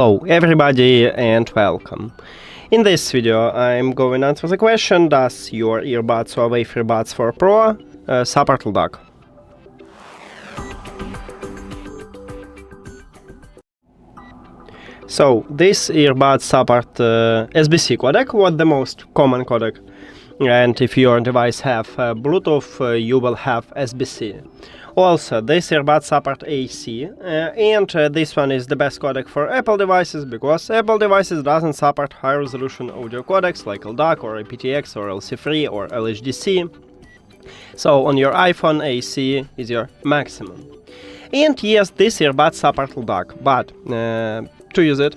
Hello everybody and welcome. In this video I'm going to answer the question: does your earbuds HUAWEI FreeBuds Pro support LDAC? So this earbuds support SBC codec, what the most common codec, and if your device have Bluetooth you will have SBC. Also, this earbud support AC, and this one is the best codec for Apple devices, because Apple devices doesn't support high-resolution audio codecs like LDAC or aptX or LC3 or LHDC. So on your iPhone, AC is your maximum. And yes, this earbud support LDAC, but to use it,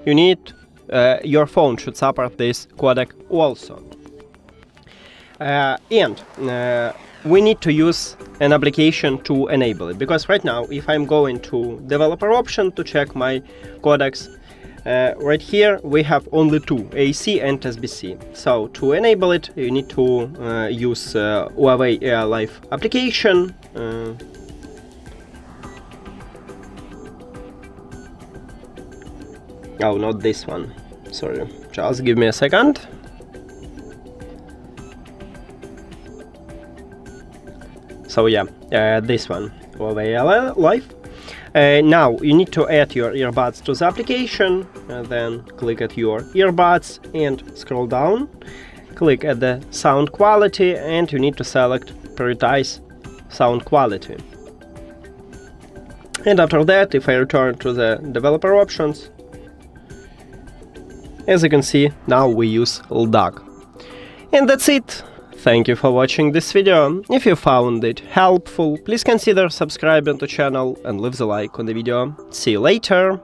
you need your phone should support this codec also. We need to use an application to enable it, because right now if I'm going to developer option to check my codecs, right here we have only two, AC and SBC. So to enable it you need to use HUAWEI Life application. Oh, not this one, sorry, just give me a second. So yeah, this one, HUAWEI Life. Now you need to add your earbuds to the application, then click at your earbuds and scroll down, click at the sound quality, and you need to select prioritize sound quality. And after that, if I return to the developer options, as you can see, now we use LDAC. And that's it. Thank you for watching this video. If you found it helpful, please consider subscribing to the channel and leave the like on the video. See you later!